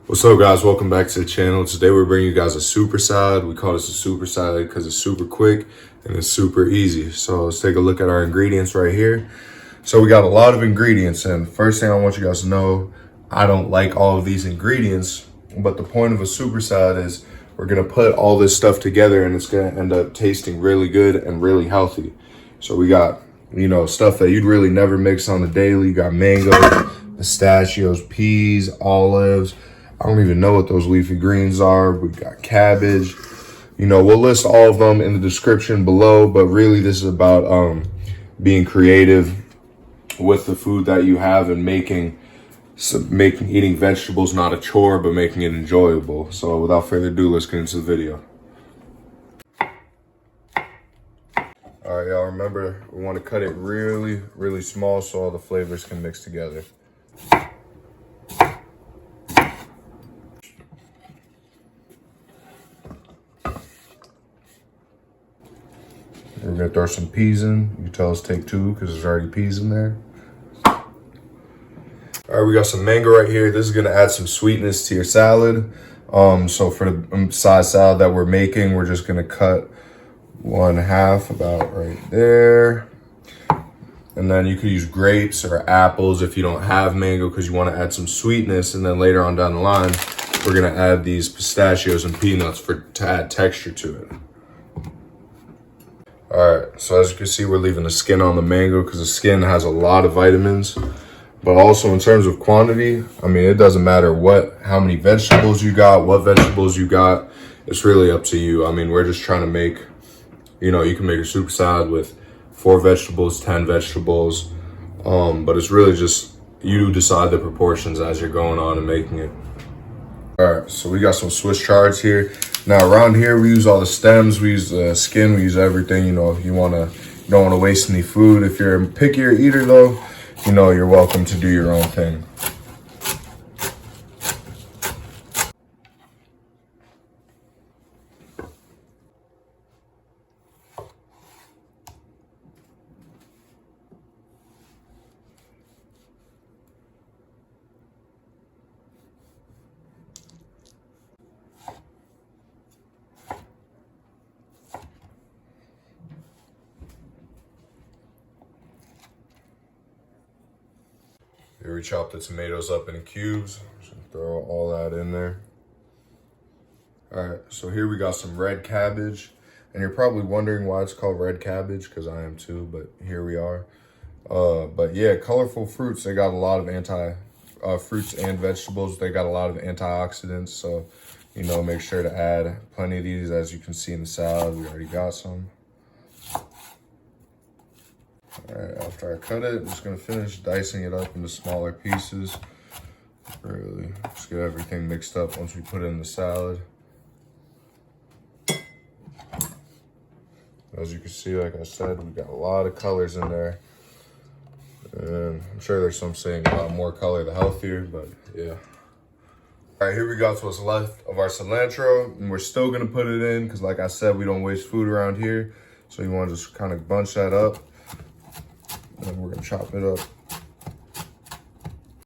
What's up, guys? Welcome back to the channel. Today we're bringing you guys a super salad. We call this a super salad because it's super quick and it's super easy. So let's take a look at our ingredients right here. So we got a lot of ingredients, and first thing I want you guys to know, I don't like all of these ingredients, but the point of a super salad is we're gonna put all this stuff together and it's gonna end up tasting really good and really healthy. So we got, stuff that you'd really never mix on the daily. You got mango, pistachios, peas, olives. I don't even know what those leafy greens are. We've got cabbage. We'll list all of them in the description below, but really this is about being creative with the food that you have and making eating vegetables not a chore, but making it enjoyable. So without further ado, let's get into the video. All right, y'all, remember, we want to cut it really, really small so all the flavors can mix together. We're gonna throw some peas in. You can tell us take two because there's already peas in there. All right, we got some mango right here. This is gonna add some sweetness to your salad. So for the size salad that we're making, we're just gonna cut 1/2 about right there. And then you could use grapes or apples if you don't have mango because you want to add some sweetness. And then later on down the line, we're gonna add these pistachios and peanuts to add texture to it. All right, so as you can see, we're leaving the skin on the mango because the skin has a lot of vitamins. But also in terms of quantity, it doesn't matter how many vegetables you got, what vegetables you got. It's really up to you. We're just trying to make, you can make a super salad with 4 vegetables, 10 vegetables. But it's really just, you decide the proportions as you're going on and making it. All right, so we got some Swiss chards here. Now around here, we use all the stems, we use the skin, we use everything. If you don't want to waste any food. If you're a pickier eater though, you're welcome to do your own thing. Here we chop the tomatoes up in cubes. Just throw all that in there. All right, so here we got some red cabbage. And you're probably wondering why it's called red cabbage, because I am too, but here we are. But yeah, colorful fruits, they got a lot of fruits and vegetables. They got a lot of antioxidants, so, make sure to add plenty of these. As you can see in the salad, we already got some. All right, after I cut it, I'm just gonna finish dicing it up into smaller pieces. Really, just get everything mixed up once we put it in the salad. As you can see, like I said, we got a lot of colors in there. And I'm sure there's some saying a lot more color, the healthier, but yeah. All right, here we got what's left of our cilantro, and we're still gonna put it in because like I said, we don't waste food around here. So you wanna just kind of bunch that up. And we're gonna chop it up.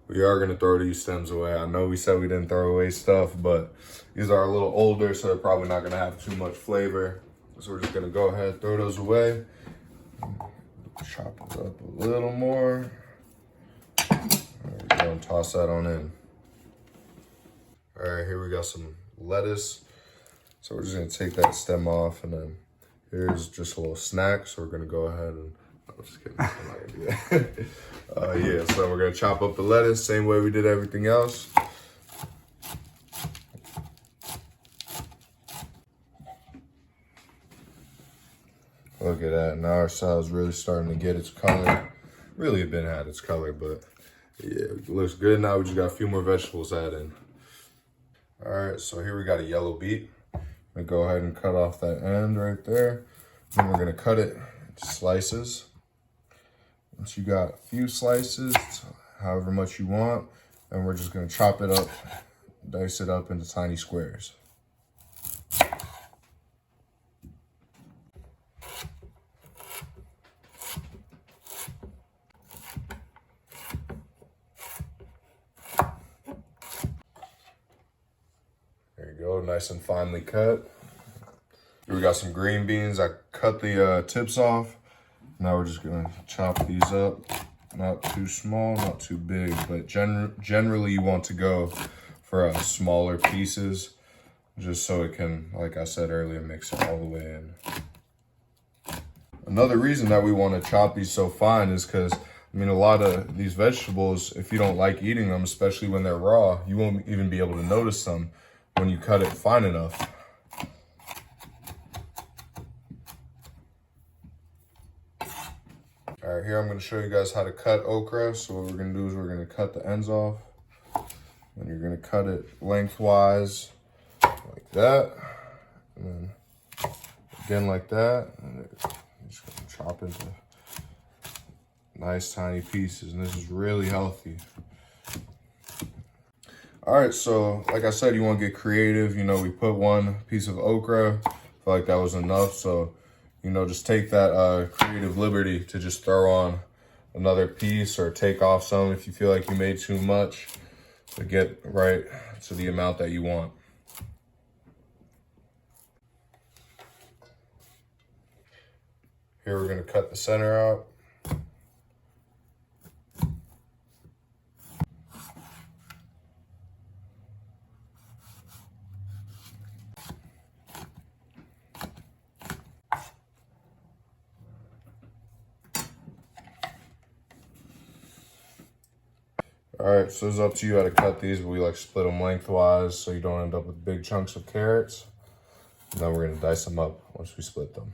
We are gonna throw these stems away. I know we said we didn't throw away stuff, but these are a little older, so they're probably not gonna have too much flavor. So we're just gonna go ahead and throw those away. Chop it up a little more. There we go, and toss that on in. All right, here we got some lettuce. So we're just gonna take that stem off, and then here's just a little snack. So we're gonna go ahead and, I'm just kidding, I'm not gonna do that. Yeah, so we're gonna chop up the lettuce, same way we did everything else. Look at that, now our salad's really starting to get its color. Really been had its color, but yeah, it looks good. Now we just got a few more vegetables to add in. All right, so here we got a yellow beet. I'm gonna go ahead and cut off that end right there. Then we're gonna cut it into slices. Once you got a few slices, however much you want, and we're just gonna chop it up, dice it up into tiny squares. go, nice and finely cut. Here we got some green beans. I cut the tips off. Now we're just gonna chop these up. Not too small, not too big, but generally you want to go for smaller pieces, just so it can, like I said earlier, mix it all the way in. Another reason that we want to chop these so fine is because, I mean, a lot of these vegetables, if you don't like eating them, especially when they're raw, you won't even be able to notice them when you cut it fine enough. All right, here I'm going to show you guys how to cut okra. So what we're going to do is we're going to cut the ends off. And you're going to cut it lengthwise like that. And then again like that. And you're just going to chop into nice tiny pieces. And this is really healthy. All right, so like I said, you want to get creative. You know, we put one piece of okra. I feel like that was enough. So, you know, just take that creative liberty to just throw on another piece or take off some if you feel like you made too much to get right to the amount that you want. Here we're going to cut the center out. All right, so it's up to you how to cut these, but we like split them lengthwise so you don't end up with big chunks of carrots. And then we're gonna dice them up once we split them.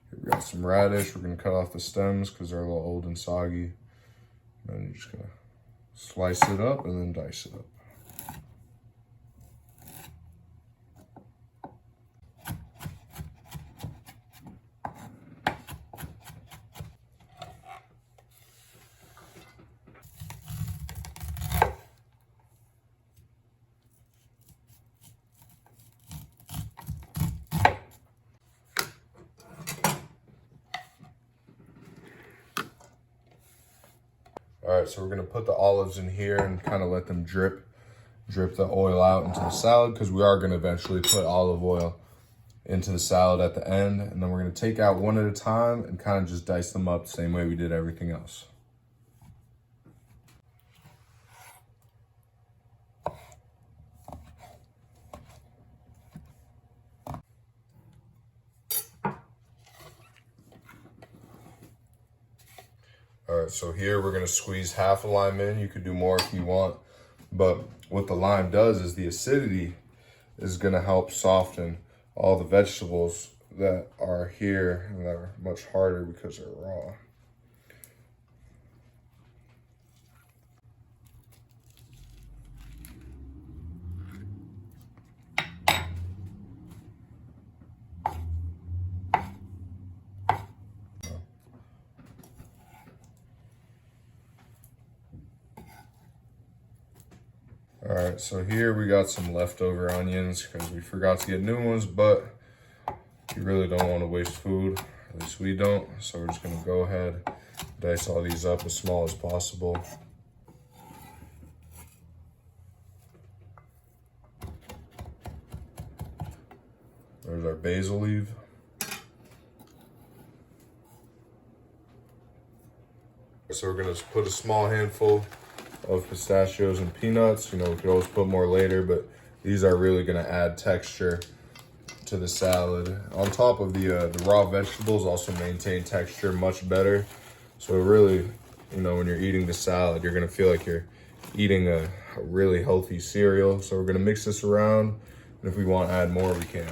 Here we got some radish. We're gonna cut off the stems because they're a little old and soggy. And then you're just gonna slice it up and then dice it up. All right, so we're gonna put the olives in here and kind of let them drip the oil out into the salad, because we are gonna eventually put olive oil into the salad at the end. And then we're gonna take out one at a time and kind of just dice them up the same way we did everything else. All right, so here we're gonna squeeze half a lime in. You could do more if you want, but what the lime does is the acidity is gonna help soften all the vegetables that are here and that are much harder because they're raw. All right, so here we got some leftover onions because we forgot to get new ones, but you really don't want to waste food. At least we don't. So we're just gonna go ahead, dice all these up as small as possible. There's our basil leaf. So we're gonna put a small handful of pistachios and peanuts. You know, we could always put more later, but these are really gonna add texture to the salad. On top of the raw vegetables also maintain texture much better. So really, you know, when you're eating the salad, you're gonna feel like you're eating a really healthy cereal. So we're gonna mix this around, and if we want to add more, we can.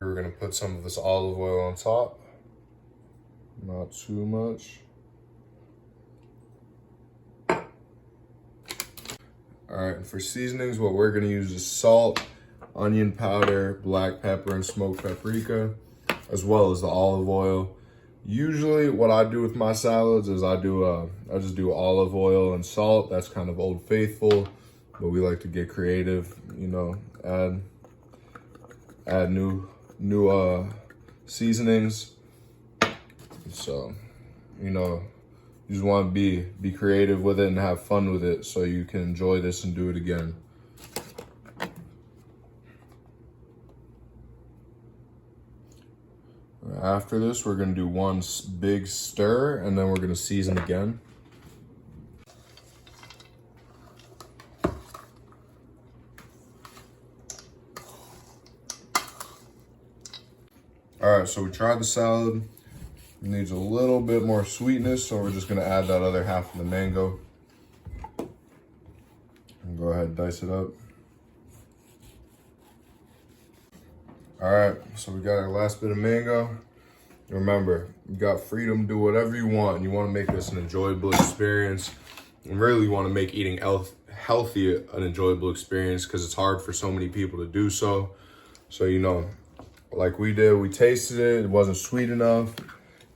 We're gonna put some of this olive oil on top. Not too much. All right, and for seasonings, what we're gonna use is salt, onion powder, black pepper, and smoked paprika, as well as the olive oil. Usually what I do with my salads is I just do olive oil and salt. That's kind of Old Faithful, but we like to get creative, you know, add add new seasonings. So, you know, you just want to be creative with it and have fun with it so you can enjoy this and do it again. After this, we're going to do one big stir, and then we're going to season again. All right, so we tried the salad. It needs a little bit more sweetness, so we're just going to add that other half of the mango. And go ahead and dice it up. All right, so we got our last bit of mango. Remember, you got freedom, do whatever you want. You want to make this an enjoyable experience. And really you want to make eating healthy an enjoyable experience because it's hard for so many people to do so. So, you know, like we did, we tasted it. It wasn't sweet enough.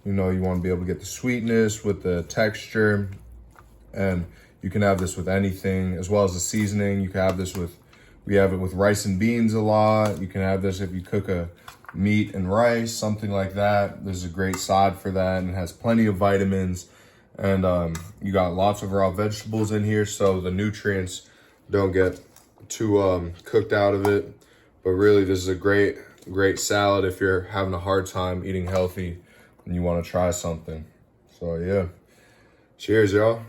You know, you want to be able to get the sweetness with the texture. And you can have this with anything, as well as the seasoning. You can have this with, we have it with rice and beans a lot. You can have this if you cook a meat and rice, something like that. This is a great side for that, and it has plenty of vitamins. And you got lots of raw vegetables in here, so the nutrients don't get too cooked out of it. But really, this is a great salad if you're having a hard time eating healthy and you want to try something. So yeah, cheers, y'all.